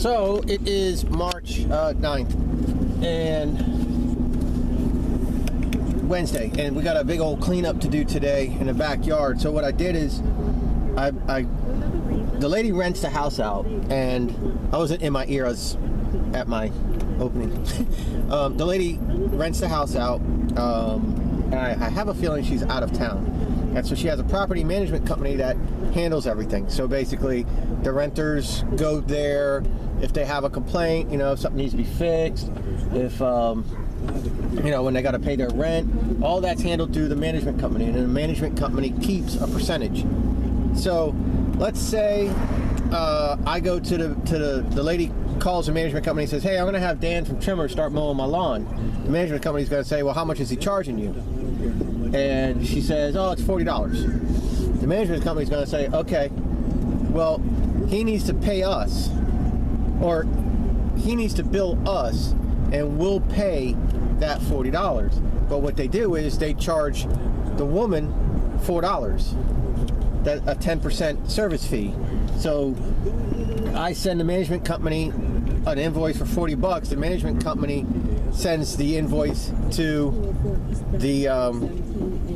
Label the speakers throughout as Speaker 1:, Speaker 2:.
Speaker 1: So it is March 9th and Wednesday, and we got a big old cleanup to do today in the backyard. So what I did is the lady rents the house out, and I wasn't in my ear, I was at my opening. The lady rents the house out, and I have a feeling she's out of town. And so she has a property management company that handles everything. So basically, the renters go there if they have a complaint, you know, if something needs to be fixed, if, you know, when they got to pay their rent, all that's handled through the management company, and then the management company keeps a percentage. So let's say I go to the lady calls the management company and says, hey, I'm going to have Dan from Trimmer start mowing my lawn. The management company's going to say, well, how much is he charging you? And she says, oh, it's $40. The management company's going to say, okay, well, he needs to pay us, or he needs to bill us, and we'll pay that $40. But what they do is they charge the woman $4, a 10% service fee. So I send the management company an invoice for $40. The management company sends the invoice to the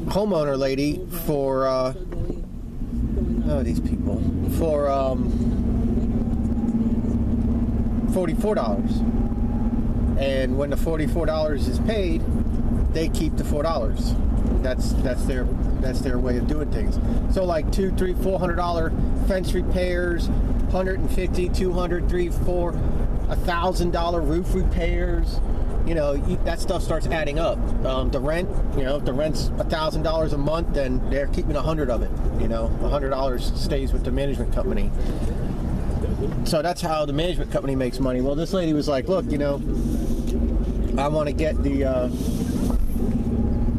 Speaker 1: homeowner lady for these people for $44. And when the $44 is paid, they keep the $4. That's their way of doing things. So like $200, $300, $400 fence repairs, $150, $200, $300, $400, $1,000 roof repairs. You know, that stuff starts adding up. The rent, you know, if the rent's $1,000 a month, then they're keeping $100 of it. You know, $100 stays with the management company. So that's how the management company makes money. Well, this lady was like, look, you know, I want to get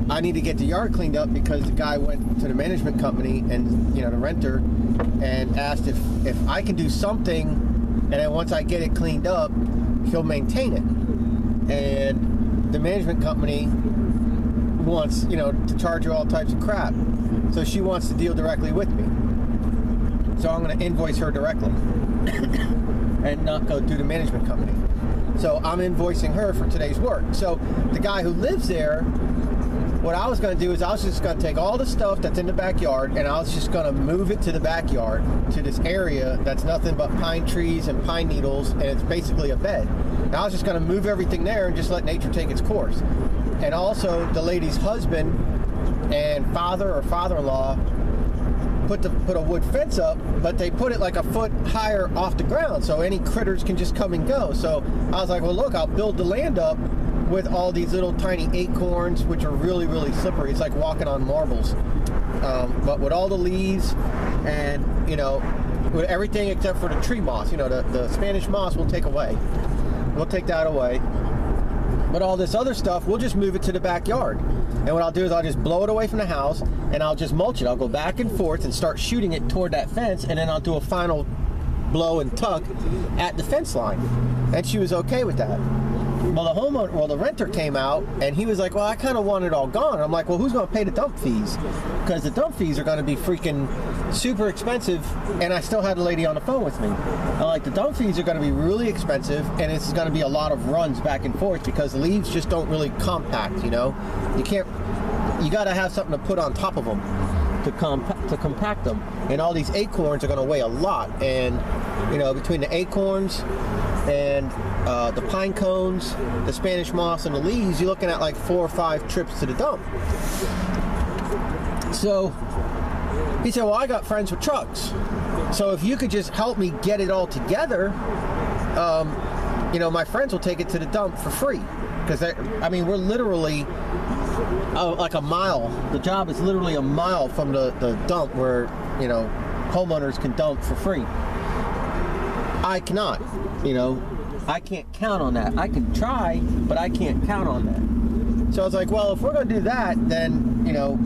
Speaker 1: I need to get the yard cleaned up because the guy went to the management company and, you know, the renter, and asked if I can do something, and then once I get it cleaned up, he'll maintain it. And the management company wants, you know, to charge her all types of crap. So she wants to deal directly with me. So I'm going to invoice her directly and not go through the management company. So I'm invoicing her for today's work. So the guy who lives there, what I was going to do is I was just going to take all the stuff that's in the backyard, and I was just going to move it to the backyard, to this area that's nothing but pine trees and pine needles, and it's basically a bed. And I was just going to move everything there and just let nature take its course. And also the lady's husband and father or father-in-law put a wood fence up, but they put it like a foot higher off the ground so any critters can just come and go. So I was like, well, look, I'll build the land up with all these little tiny acorns, which are really, really slippery. It's like walking on marbles. But with all the leaves and, you know, with everything except for the tree moss, you know, the Spanish moss we'll take away. We'll take that away. But all this other stuff, we'll just move it to the backyard. And what I'll do is I'll just blow it away from the house, and I'll just mulch it. I'll go back and forth and start shooting it toward that fence, and then I'll do a final blow and tuck at the fence line. And she was okay with that. Well, the renter came out, and he was like, well, I kind of want it all gone. I'm like, well, who's going to pay the dump fees? Because the dump fees are going to be freaking super expensive, and I still had the lady on the phone with me. I'm like, the dump fees are going to be really expensive, and it's going to be a lot of runs back and forth because leaves just don't really compact, you know? You got to have something to put on top of them to compact them. And all these acorns are going to weigh a lot, and, you know, between the acorns and the pine cones, the Spanish moss, and the leaves, you're looking at like 4 or 5 trips to the dump. So he said, well, I got friends with trucks, so if you could just help me get it all together, you know, my friends will take it to the dump for free. Because, I mean, we're literally like a mile. The job is literally a mile from the dump where, you know, homeowners can dump for free. I cannot, you know, I can't count on that. I can try, but I can't count on that. So I was like, well, if we're going to do that, then, you know,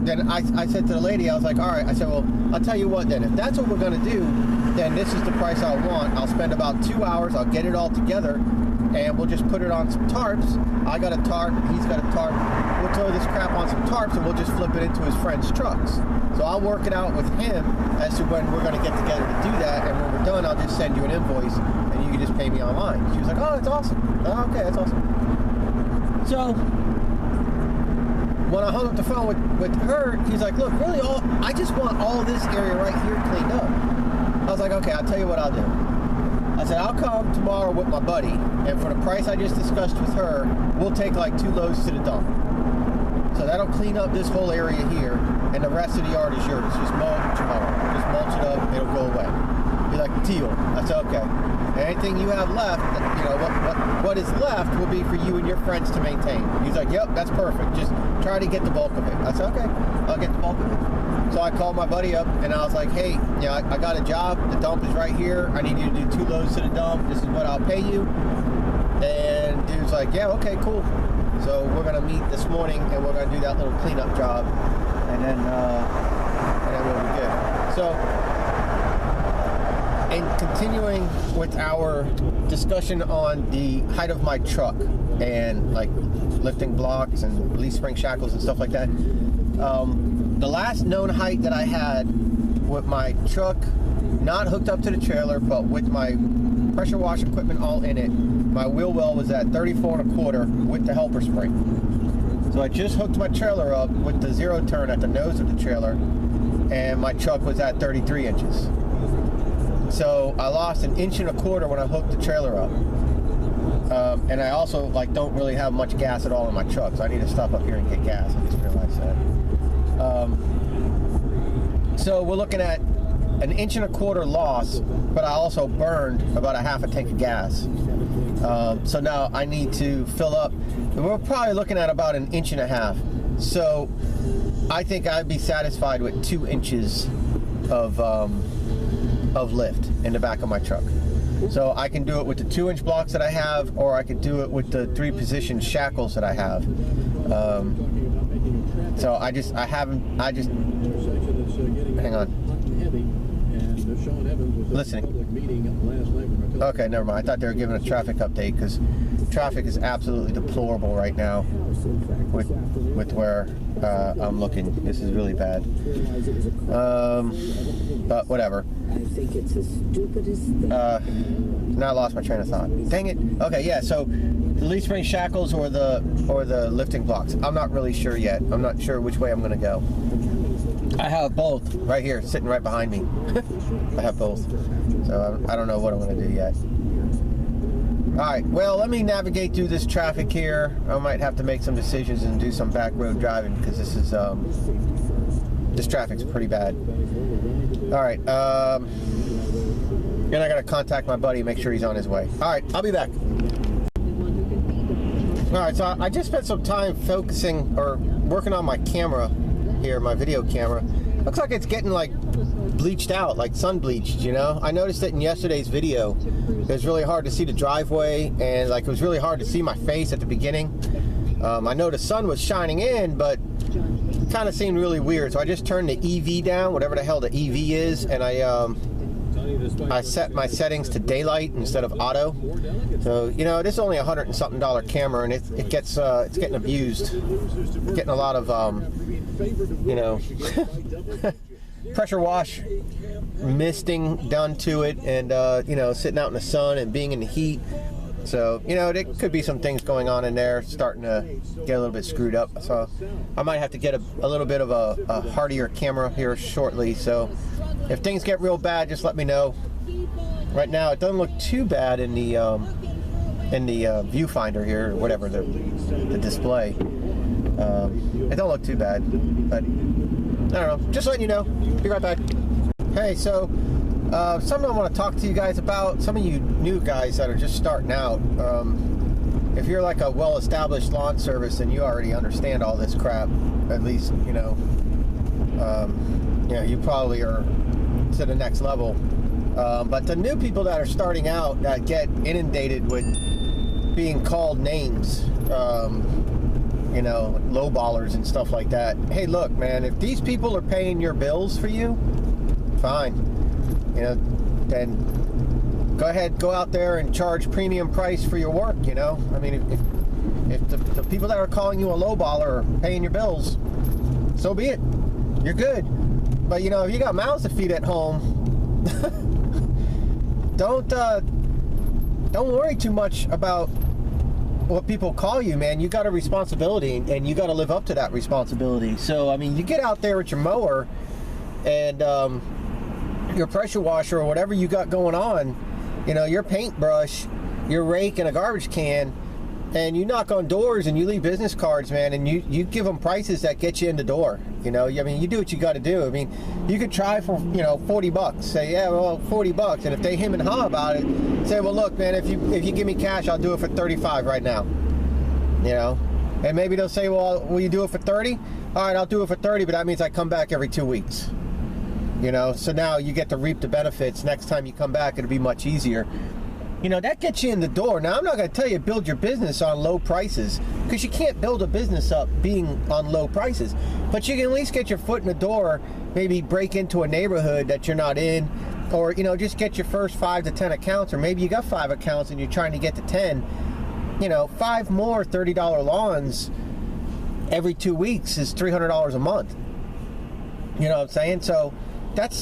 Speaker 1: then I said to the lady, I was like, all right, I said, well, I'll tell you what then, if that's what we're going to do, then this is the price I want. I'll spend about 2 hours, I'll get it all together, and we'll just put it on some tarps. I got a tarp, he's got a tarp. We'll throw this crap on some tarps and we'll just flip it into his friend's trucks. So I'll work it out with him as to when we're going to get together to do that, and when we're done, I'll just send you an invoice and you can just pay me online. She was like, oh, that's awesome. Oh, okay, that's awesome. So when I hung up the phone with her, he's like, look, really, I just want all this area right here cleaned up. I was like, okay, I'll tell you what I'll do. I said, I'll come tomorrow with my buddy, and for the price I just discussed with her, we'll take like 2 loads to the dump. So that'll clean up this whole area here, and the rest of the yard is yours. Just mow it with your mower. Just mulch it up, it'll go away. Be like, deal. I said, okay. Anything you have left, you know, what is left will be for you and your friends to maintain. He's like, yep, that's perfect. Just try to get the bulk of it. I said, okay, I'll get the bulk of it. So I called my buddy up and I was like, hey, you know, I got a job. The dump is right here. I need you to do 2 loads to the dump. This is what I'll pay you. And dude's like, yeah, okay, cool. So we're gonna meet this morning and we're gonna do that little cleanup job, and then we'll be good. So, and continuing with our discussion on the height of my truck and like lifting blocks and release spring shackles and stuff like that. The last known height that I had with my truck, not hooked up to the trailer, but with my pressure wash equipment all in it, my wheel well was at 34 1/4 with the helper spring. So I just hooked my trailer up with the 0 turn at the nose of the trailer, and my truck was at 33 inches. So I lost 1 1/4 when I hooked the trailer up. And I also like don't really have much gas at all in my truck, so I need to stop up here and get gas. I just realized that. So we're looking at 1 1/4 loss, but I also burned about 1/2 tank of gas. So now I need to fill up, and we're probably looking at about 1.5 inches. So I think I'd be satisfied with 2 inches of lift in the back of my truck. So I can do it with the 2-inch blocks that I have, or I could do it with the 3-position shackles that I have. So hang on. Listening. Okay, never mind. I thought they were giving a traffic update, because traffic is absolutely deplorable right now with where I'm looking. This is really bad. But whatever.
Speaker 2: I think it's the stupidest thing.
Speaker 1: Now I lost my train of thought. Dang it. Okay, yeah. So the leaf spring shackles or the lifting blocks. I'm not really sure yet. I'm not sure which way I'm going to go. I have both right here, sitting right behind me. I have both. So I don't know what I'm going to do yet. Alright, well, let me navigate through this traffic here. I might have to make some decisions and do some back road driving, because this is, this traffic's pretty bad. Alright, then I gotta contact my buddy, make sure he's on his way. Alright, I'll be back. Alright, so I just spent some time focusing, or working on my camera here, my video camera. Looks like it's getting like bleached out, like sun bleached, you know? I noticed it in yesterday's video. It was really hard to see the driveway, and like it was really hard to see my face at the beginning. I know the sun was shining in, but it kind of seemed really weird. So I just turned the EV down, whatever the hell the EV is, and I set my settings to daylight instead of auto. So, you know, this is only $100 and something camera, and it's getting abused. It's getting a lot of, you know, pressure wash misting done to it, and you know, sitting out in the sun and being in the heat. So, you know, there could be some things going on in there, starting to get a little bit screwed up. So I might have to get a little bit of a hardier camera here shortly. So if things get real bad, just let me know. Right now, it doesn't look too bad in the viewfinder here, or whatever, the display. It don't look too bad, but I don't know. Just letting you know. Be right back. Hey, so something I want to talk to you guys about. Some of you new guys that are just starting out. If you're like a well-established lawn service and you already understand all this crap, at least you know you probably are to the next level. But the new people that are starting out that get inundated with being called names, you know, lowballers and stuff like that. Hey, look, man, if these people are paying your bills for you, fine. You know, then go ahead, go out there and charge premium price for your work, you know? I mean, if the people that are calling you a lowballer are paying your bills, so be it. You're good. But, you know, if you got mouths to feed at home, don't worry too much about what people call you, man. You got a responsibility, and you got to live up to that responsibility. So, I mean, you get out there with your mower and your pressure washer or whatever you got going on, you know, your paintbrush, your rake, and a garbage can, and you knock on doors and you leave business cards, man, and you give them prices that get you in the door. You know, I mean, you do what you got to do. I mean, you could try for, you know, $40. Say, yeah, well, $40. And if they him and haw about it, say, well, look, man, if you give me cash, I'll do it for $35 right now. You know, and maybe they'll say, well, will you do it for $30? All right, I'll do it for $30, but that means I come back every 2 weeks. You know, so now you get to reap the benefits. Next time you come back, it'll be much easier. You know, that gets you in the door. Now, I'm not going to tell you build your business on low prices, because you can't build a business up being on low prices. But you can at least get your foot in the door, maybe break into a neighborhood that you're not in, or, you know, just get your first 5 to 10 accounts, or maybe you got 5 accounts and you're trying to get to 10. You know, 5 more $30 lawns every 2 weeks is $300 a month. You know what I'm saying? So that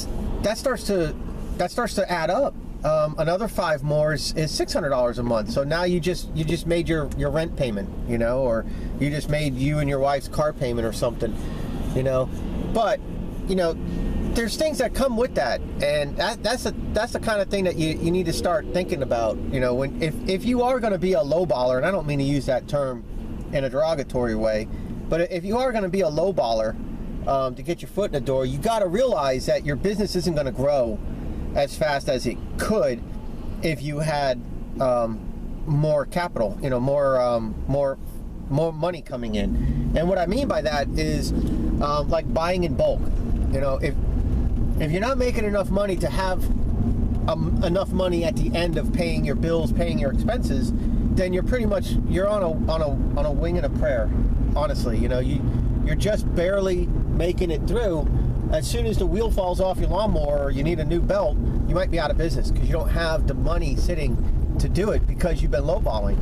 Speaker 1: starts to add up. Another 5 more is $600 a month. So now you just made your rent payment, you know, or you just made you and your wife's car payment or something, you know. But, you know, there's things that come with that, and that's the kind of thing that you need to start thinking about. You know, when if you are going to be a lowballer, and I don't mean to use that term in a derogatory way, but if you are going to be a lowballer to get your foot in the door, you got to realize that your business isn't going to grow as fast as it could if you had more capital, you know, more money coming in. And what I mean by that is like buying in bulk. You know, if you're not making enough money to have enough money at the end of paying your bills, paying your expenses, then you're on a wing and a prayer. Honestly, you know, you're just barely making it through. As soon as the wheel falls off your lawnmower or you need a new belt, you might be out of business because you don't have the money sitting to do it because you've been lowballing,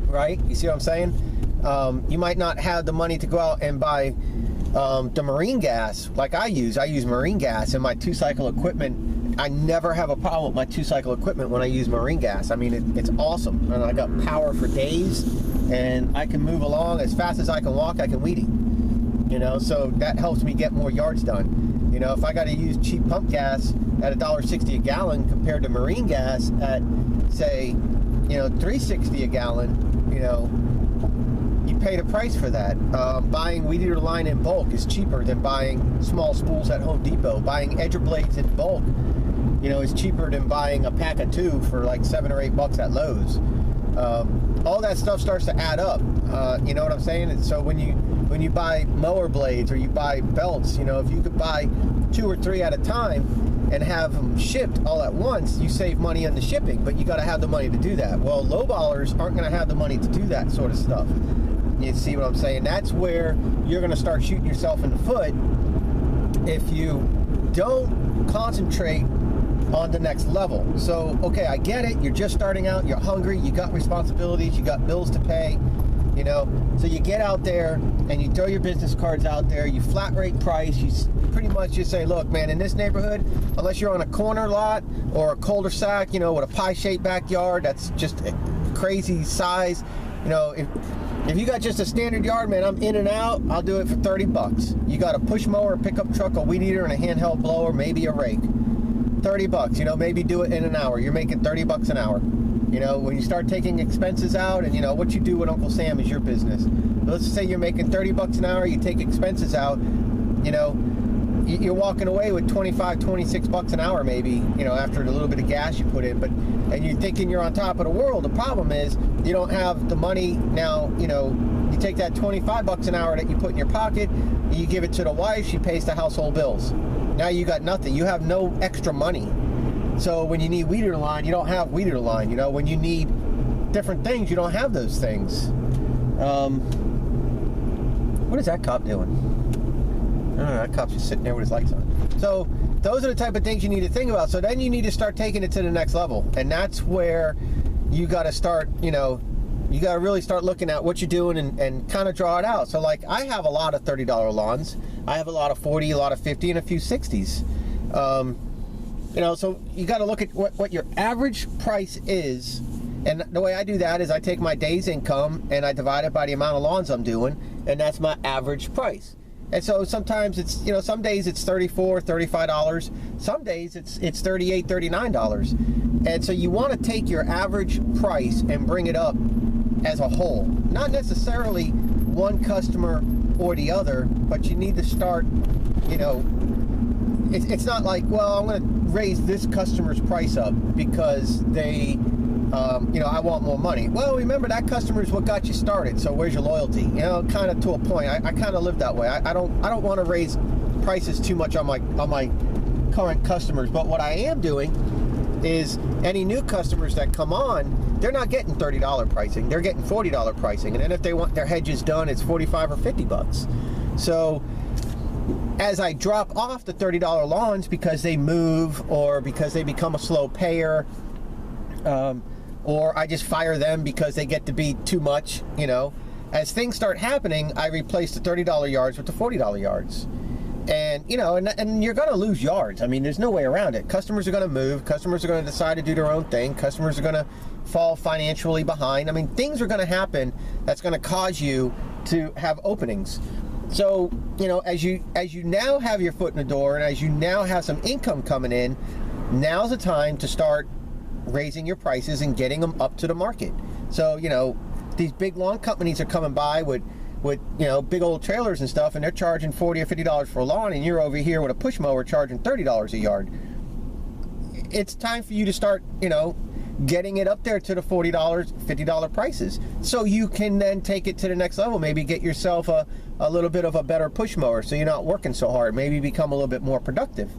Speaker 1: right? You see what I'm saying? You might not have the money to go out and buy the marine gas like I use. I use marine gas in my 2-cycle equipment. I never have a problem with my 2-cycle equipment when I use marine gas. I mean, it's awesome. And I got power for days, and I can move along as fast as I can walk. I can weed eat. You know, so that helps me get more yards done. You know, if I got to use cheap pump gas at $1.60 a gallon compared to marine gas at, say, you know, $3.60 a gallon, you know, you pay the price for that. Buying weed eater line in bulk is cheaper than buying small spools at Home Depot. Buying edger blades in bulk, you know, is cheaper than buying a pack of 2 for like $7 or $8 at Lowe's. All that stuff starts to add up. You know what I'm saying? And so when you buy mower blades or you buy belts, you know, if you could buy 2 or 3 at a time and have them shipped all at once, you save money on the shipping, but you got to have the money to do that. Well, lowballers aren't going to have the money to do that sort of stuff. You see what I'm saying? That's where you're going to start shooting yourself in the foot if you don't concentrate on the next level. So, okay, I get it. You're just starting out. You're hungry. You got responsibilities. You got bills to pay. You know, so you get out there and you throw your business cards out there. You flat rate price. You pretty much just say, look, man, in this neighborhood, unless you're on a corner lot or a cul-de-sac, you know, with a pie-shaped backyard that's just a crazy size. You know, if you got just a standard yard, man, I'm in and out, I'll do it for $30. You got a push mower, a pickup truck, a weed eater, and a handheld blower, maybe a rake. $30, you know, maybe do it in an hour. You're making $30 an hour. You know, when you start taking expenses out, and you know, what you do with Uncle Sam is your business. Let's say you're making $30 an hour, you take expenses out, you know, you're walking away with $25, $26 an hour maybe, you know, after the little bit of gas you put in, and you're thinking you're on top of the world. The problem is you don't have the money now. You know, you take that $25 an hour that you put in your pocket, you give it to the wife, she pays the household bills. Now you got nothing. You have no extra money. So when you need weed eater line, you don't have weed eater line. You know, when you need different things, you don't have those things. What is that cop doing? I don't know, that cop's just sitting there with his lights on. So those are the type of things you need to think about. So then you need to start taking it to the next level, and that's where you got to start, you know, you got to really start looking at what you're doing and kind of draw it out. So like, I have a lot of $30 lawns. I have a lot of 40, a lot of 50, and a few 60s. You know, so you got to look at what your average price is. And the way I do that is I take my day's income and I divide it by the amount of lawns I'm doing, and that's my average price. And so sometimes it's, you know, some days it's $34, $35. Some days it's $38, $39. And so you want to take your average price and bring it up as a whole. Not necessarily one customer or the other, but you need to start, you know, it's not like, well, I'm going to raise this customer's price up because they, you know, I want more money. Well, remember, that customer is what got you started, so where's your loyalty? You know, kind of to a point. I kind of live that way. I don't want to raise prices too much on my current customers, but what I am doing is any new customers that come on, they're not getting $30 pricing. They're getting $40 pricing, and then if they want their hedges done, it's 45 or 50 bucks. So as I drop off the $30 lawns because they move or because they become a slow payer, or I just fire them because they get to be too much, you know, as things start happening, I replace the $30 yards with the $40 yards. And, you know, and you're going to lose yards. I mean, there's no way around it. Customers are going to move. Customers are going to decide to do their own thing. Customers are going to fall financially behind. I mean, things are going to happen that's going to cause you to have openings. So, you know, as you now have your foot in the door and as you now have some income coming in, now's the time to start raising your prices and getting them up to the market. So, you know, these big lawn companies are coming by with you know, big old trailers and stuff, and they're charging $40 or $50 for a lawn, and you're over here with a push mower charging $30 a yard. It's time for you to start, you know, getting it up there to the $40, $50 prices, so you can then take it to the next level. Maybe get yourself a little bit of a better push mower, so you're not working so hard. Maybe become a little bit more productive.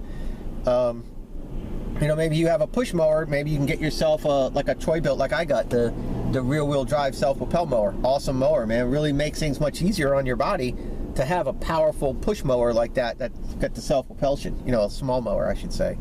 Speaker 1: You know, maybe you have a push mower. Maybe you can get yourself like a Troy BILT, like I got, the rear-wheel drive self-propel mower. Awesome mower, man. It really makes things much easier on your body to have a powerful push mower like that that's got the self-propulsion. You know, a small mower, I should say.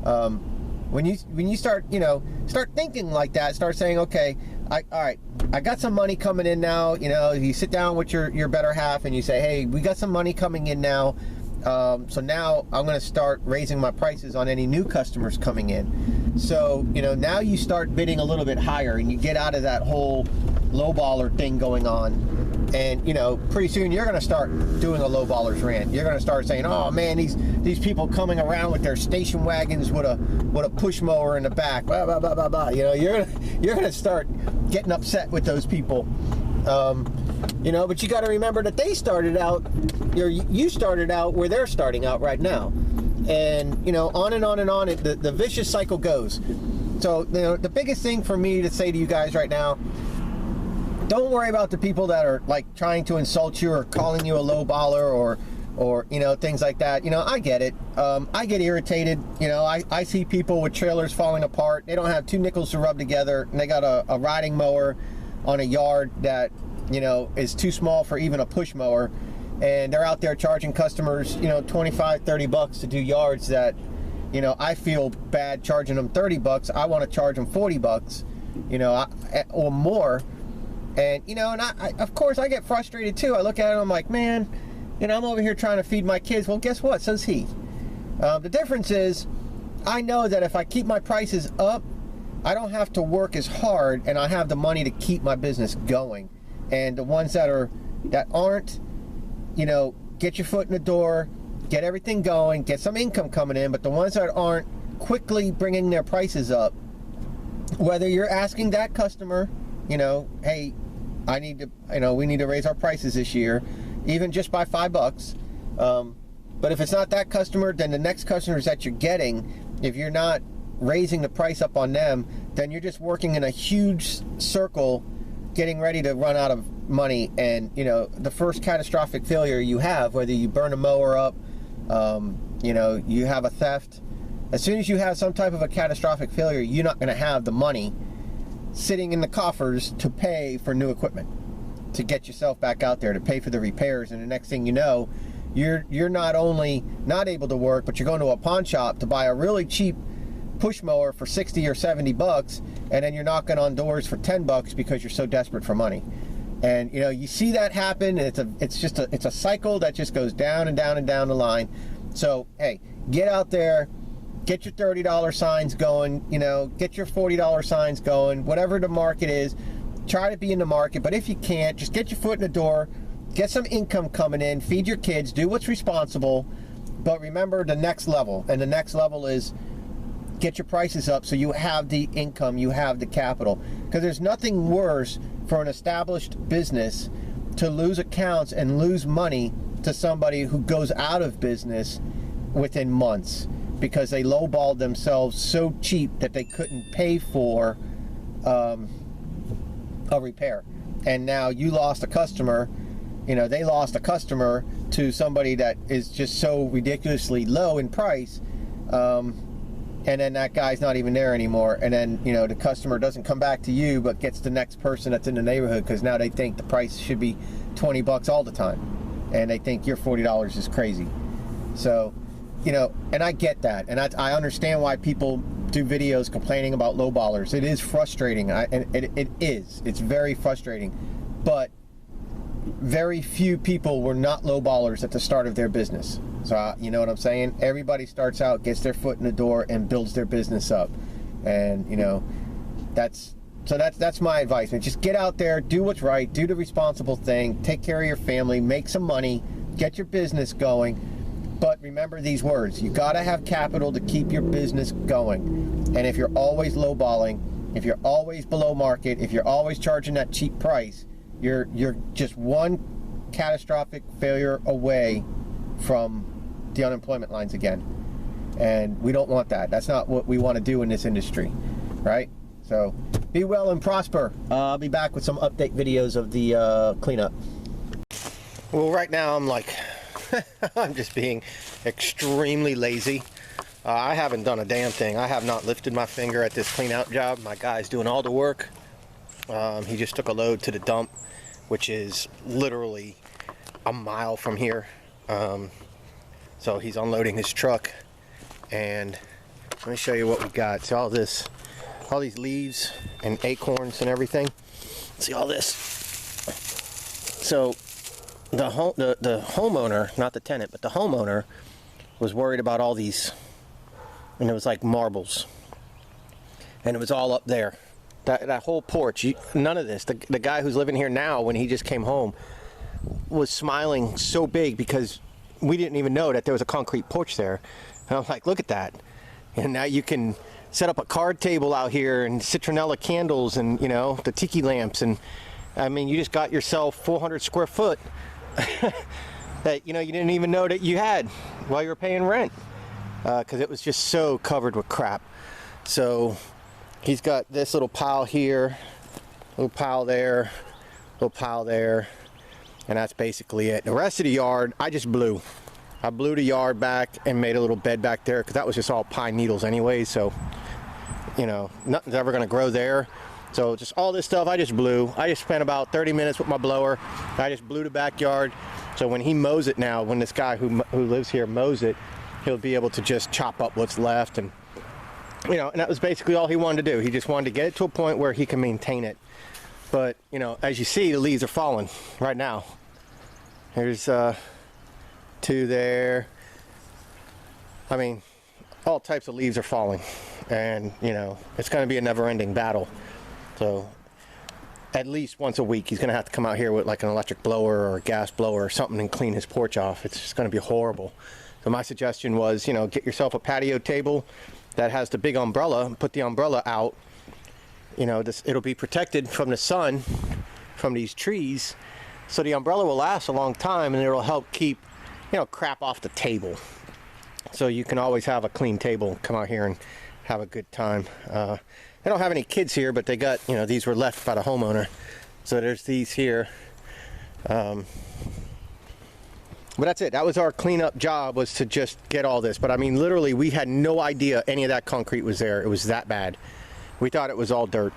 Speaker 1: When you start, you know, start thinking like that, start saying, okay, all right, I got some money coming in now. You know, you sit down with your better half and you say, hey, we got some money coming in now. So now I'm going to start raising my prices on any new customers coming in. So, you know, now you start bidding a little bit higher and you get out of that whole lowballer thing going on. And, you know, pretty soon you're going to start doing a lowballer's rant. You're going to start saying, oh man, these people coming around with their station wagons with a push mower in the back, blah, blah, blah, blah, blah. You know, you're going to start getting upset with those people. You know, but you got to remember that they started out, you started out where they're starting out right now. And, you know, on and on and on, the vicious cycle goes. So, you know, the biggest thing for me to say to you guys right now, don't worry about the people that are like trying to insult you or calling you a low baller or you know, things like that. You know, I get it. I get irritated. You know, I see people with trailers falling apart. They don't have two nickels to rub together, and they got a riding mower on a yard that, you know, is too small for even a push mower, and they're out there charging customers, you know, 25, 30 bucks to do yards that, you know, I feel bad charging them 30 bucks. I want to charge them 40 bucks, you know, or more. And, you know, and I of course I get frustrated too. I look at it, I'm like, man, you know, I'm over here trying to feed my kids. Well, guess what? So's he. The difference is, I know that if I keep my prices up, I don't have to work as hard, and I have the money to keep my business going. And the ones that aren't, you know, get your foot in the door, get everything going, get some income coming in. But the ones that aren't quickly bringing their prices up, whether you're asking that customer, you know, hey, I need to, you know, we need to raise our prices this year, even just by $5. But if it's not that customer, then the next customers that you're getting, if you're not raising the price up on them, then you're just working in a huge circle, getting ready to run out of money. And, you know, the first catastrophic failure you have, whether you burn a mower up, you know, you have a theft, as soon as you have some type of a catastrophic failure, you're not going to have the money sitting in the coffers to pay for new equipment, to get yourself back out there, to pay for the repairs. And the next thing you know, you're not only not able to work, but you're going to a pawn shop to buy a really cheap push mower for 60 or 70 bucks, and then you're knocking on doors for 10 bucks because you're so desperate for money. And you know, you see that happen, and it's a cycle that just goes down and down and down the line. So hey, get out there, get your $30 signs going, you know, get your $40 signs going, whatever the market is. Try to be in the market, but if you can't, just get your foot in the door, get some income coming in, feed your kids, do what's responsible. But remember the next level, and the next level is get your prices up so you have the income, you have the capital. Because there's nothing worse for an established business to lose accounts and lose money to somebody who goes out of business within months because they lowballed themselves so cheap that they couldn't pay for a repair. And now you lost a customer, you know, they lost a customer to somebody that is just so ridiculously low in price, and then that guy's not even there anymore, and then, you know, the customer doesn't come back to you but gets the next person that's in the neighborhood because now they think the price should be 20 bucks all the time, and they think your $40 is crazy. So, you know, and I get that, and I understand why people do videos complaining about lowballers. It is frustrating, and it is. It's very frustrating, but very few people were not lowballers at the start of their business. So you know what I'm saying? Everybody starts out, gets their foot in the door, and builds their business up. And you know, that's my advice, man. Just get out there, do what's right, do the responsible thing, take care of your family, make some money, get your business going. But remember these words: you gotta have capital to keep your business going. And if you're always lowballing, if you're always below market, if you're always charging that cheap price, you're just one catastrophic failure away from the unemployment lines again. And we don't want that. That's not what we want to do in this industry, right? So be well and prosper. I'll be back with some update videos of the cleanup. Well, right now I'm like, I'm just being extremely lazy. I haven't done a damn thing. I have not lifted my finger at this clean out job. My guy's doing all the work. He just took a load to the dump, which is literally a mile from here. So he's unloading his truck, and let me show you what we got. See all these leaves and acorns and everything. See all this. So the homeowner, not the tenant, but the homeowner was worried about all these, and it was like marbles, and it was all up there. That whole porch, none of this. The guy who's living here now, when he just came home, was smiling so big because we didn't even know that there was a concrete porch there. And I'm like, look at that. And now you can set up a card table out here and citronella candles and, you know, the tiki lamps. And I mean, you just got yourself 400 square foot that, you know, you didn't even know that you had while you were paying rent, because it was just so covered with crap. So he's got this little pile here, little pile there, little pile there, and that's basically it. The rest of the yard, I just blew. I blew the yard back and made a little bed back there because that was just all pine needles anyway, so, you know, nothing's ever going to grow there. So just all this stuff I just blew. I just spent about 30 minutes with my blower. I just blew the backyard. So when he mows it now, when this guy who lives here mows it, he'll be able to just chop up what's left. And, you know, and that was basically all he wanted to do. He just wanted to get it to a point where he can maintain it. But, you know, as you see, the leaves are falling right now. There's 2 there. I mean, all types of leaves are falling. And, you know, it's going to be a never-ending battle. So at least once a week, he's going to have to come out here with like an electric blower or a gas blower or something and clean his porch off. It's just going to be horrible. So my suggestion was, you know, get yourself a patio table that has the big umbrella and put the umbrella out. You know, it'll be protected from the sun, from these trees. So the umbrella will last a long time, and it'll help keep, you know, crap off the table. So you can always have a clean table, come out here and have a good time. They don't have any kids here, but they got, you know, these were left by the homeowner. So there's these here. But that's it. That was our cleanup job, was to just get all this. But I mean, literally, we had no idea any of that concrete was there. It was that bad. We thought it was all dirt.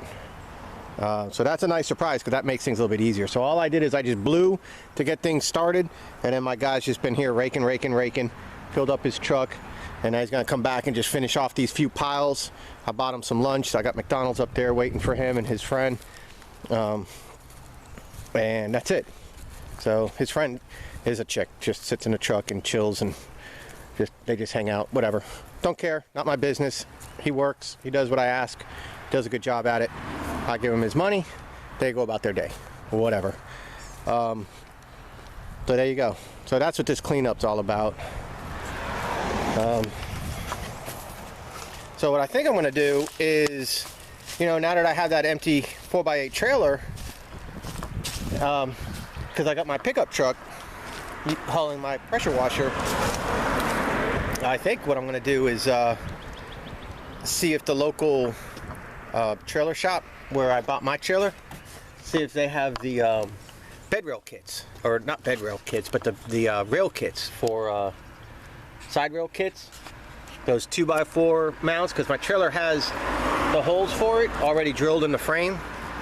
Speaker 1: So that's a nice surprise because that makes things a little bit easier. So all I did is I just blew to get things started, and then my guy's just been here raking, filled up his truck, and now he's gonna come back and just finish off these few piles. I bought him some lunch, so I got McDonald's up there waiting for him and his friend, and that's it. So his friend is a chick, just sits in the truck and chills, and they just hang out, whatever. Don't care, not my business. He works, he does what I ask, does a good job at it. I give him his money, they go about their day, or whatever. So there you go. So that's what this cleanup's all about. So what I think I'm gonna do is, you know, now that I have that empty 4x8 trailer, because I got my pickup truck hauling my pressure washer, I think what I'm going to do is see if the local trailer shop where I bought my trailer, see if they have the bed rail kits, or not bed rail kits, but the rail kits for side rail kits, those 2x4 mounts, because my trailer has the holes for it already drilled in the frame.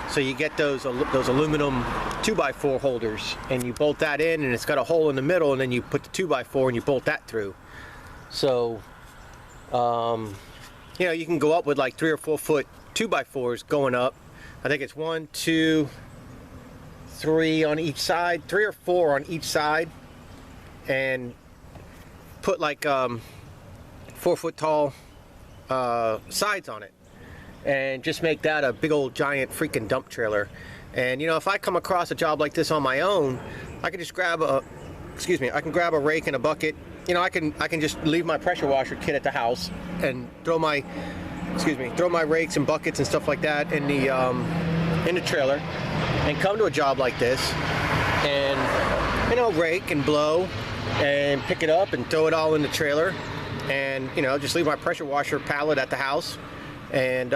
Speaker 1: So you get those aluminum 2x4 holders, and you bolt that in, and it's got a hole in the middle, and then you put the 2x4 and you bolt that through. So, you know, you can go up with like 3 or 4 foot 2x4s going up. I think it's 1, 2, 3 on each side, 3 or 4 on each side, and put like 4 foot tall sides on it. And just make that a big old giant freaking dump trailer. And you know, if I come across a job like this on my own, I can just grab a, I can grab a rake and a bucket. You know, I can just leave my pressure washer kit at the house and throw my, throw my rakes and buckets and stuff like that in the trailer, and come to a job like this, and you know, rake and blow and pick it up and throw it all in the trailer, and you know, just leave my pressure washer pallet at the house. And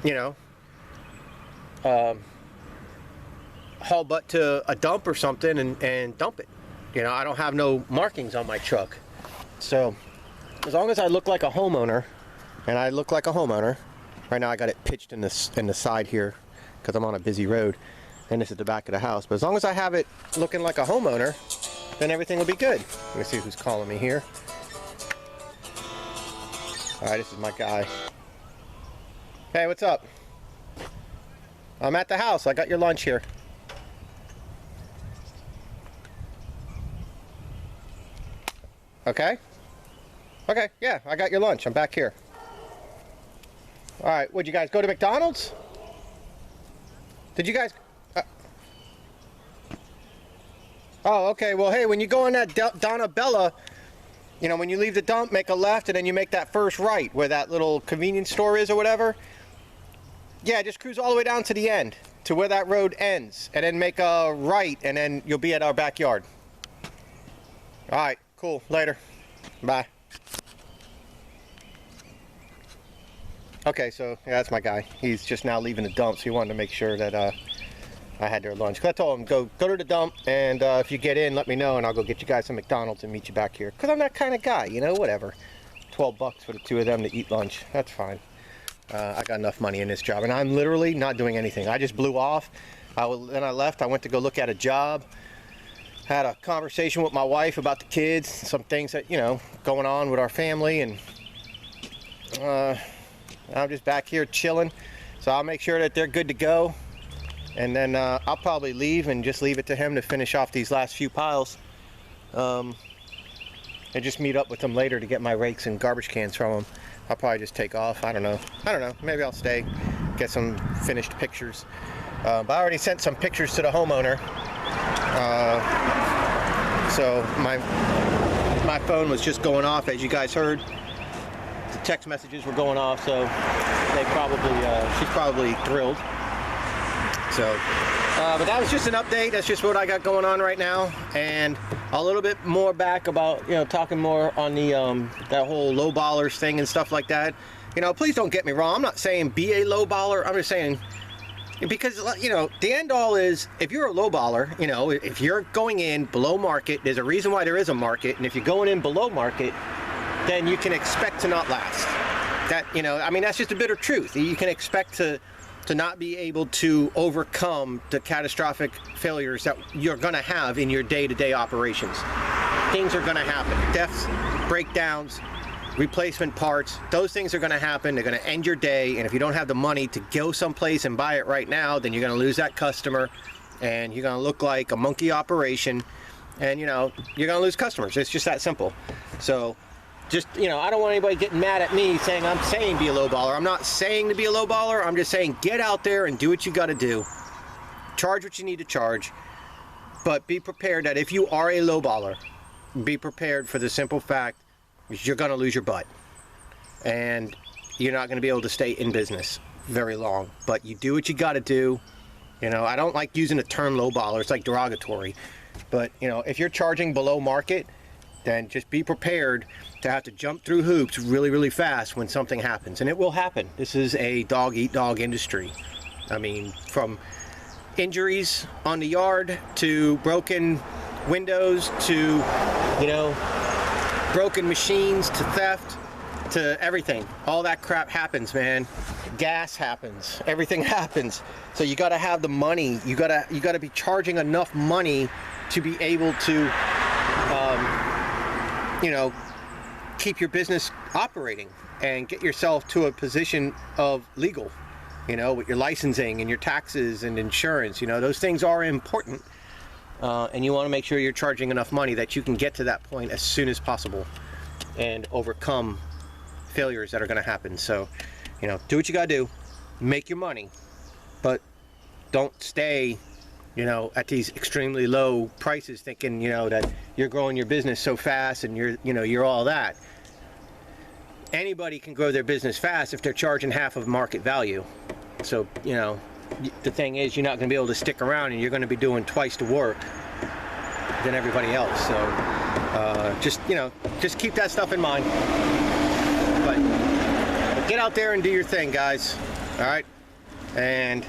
Speaker 1: you know, haul butt to a dump or something and dump it. You know, I don't have no markings on my truck, so as long as I look like a homeowner, and I look like a homeowner. Right now I got it pitched in the side here because I'm on a busy road, and this is the back of the house. But as long as I have it looking like a homeowner, then everything will be good. Let me see who's calling me here. Alright, this is my guy. Hey, what's up? I'm at the house. I got your lunch here. Okay? Okay, yeah, I got your lunch. I'm back here. Alright, would you guys go to McDonald's? Did you guys... Oh, okay. Well, hey, when you go in that Donna Bella... You know, when you leave the dump, make a left, and then you make that first right where that little convenience store is or whatever. Yeah, just cruise all the way down to the end, to where that road ends, and then make a right, and then you'll be at our backyard. All right, cool. Later. Bye. Okay, so yeah, that's my guy. He's just now leaving the dump, so he wanted to make sure that I had their lunch. Cause I told him, go to the dump, and if you get in, let me know, and I'll go get you guys some McDonald's and meet you back here. Cause I'm that kind of guy, you know, whatever. 12 bucks for the two of them to eat lunch. That's fine. I got enough money in this job, and I'm literally not doing anything. I just blew off. Then I left. I went to go look at a job. Had a conversation with my wife about the kids, some things that, you know, going on with our family, and I'm just back here chilling. So I'll make sure that they're good to go. And then I'll probably leave and just leave it to him to finish off these last few piles. And just meet up with him later to get my rakes and garbage cans from him. I'll probably just take off. I don't know. Maybe I'll stay, get some finished pictures. But I already sent some pictures to the homeowner. So my phone was just going off, as you guys heard. The text messages were going off, so she's probably thrilled. So, but that was just an update. That's just what I got going on right now, and a little bit more back about, you know, talking more on the that whole low ballers thing and stuff like that. You know, please don't get me wrong. I'm not saying be a low baller. I'm just saying, because, you know, the end all is, if you're a low baller, you know, if you're going in below market, there's a reason why there is a market, and if you're going in below market, then you can expect to not last. That, you know, I mean, that's just a bitter truth. You can expect to to not be able to overcome the catastrophic failures that you're going to have in your day-to-day operations. Things are going to happen. Deaths, breakdowns, replacement parts, those things are going to happen. They're going to end your day, and if you don't have the money to go someplace and buy it right now, then you're going to lose that customer, and you're going to look like a monkey operation, and you know, you're going to lose customers. It's just that simple. So just, you know, I don't want anybody getting mad at me saying I'm saying be a low baller. I'm not saying to be a low baller. I'm just saying get out there and do what you got to do. Charge what you need to charge, but be prepared that if you are a low baller, be prepared for the simple fact you're going to lose your butt, and you're not going to be able to stay in business very long. But you do what you got to do. You know, I don't like using the term low baller. It's like derogatory. But you know, if you're charging below market, then just be prepared to have to jump through hoops really, really fast when something happens. And it will happen. This is a dog-eat-dog industry. I mean, from injuries on the yard to broken windows to, you know, broken machines to theft to everything. All that crap happens, man. Gas happens. Everything happens. So you got to have the money. You got to be charging enough money to be able to you know, keep your business operating and get yourself to a position of legal, you know, with your licensing and your taxes and insurance. You know, those things are important, and you want to make sure you're charging enough money that you can get to that point as soon as possible and overcome failures that are going to happen. So, you know, do what you got to do, make your money, but don't stay, you know, at these extremely low prices thinking, you know, that you're growing your business so fast and you're all that. Anybody can grow their business fast if they're charging half of market value. So, you know, the thing is, you're not going to be able to stick around, and you're going to be doing twice the work than everybody else. So just, you know, just keep that stuff in mind. But get out there and do your thing, guys. All right? And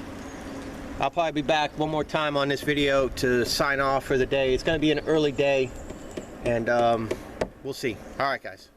Speaker 1: I'll probably be back one more time on this video to sign off for the day. It's going to be an early day, and we'll see. All right, guys.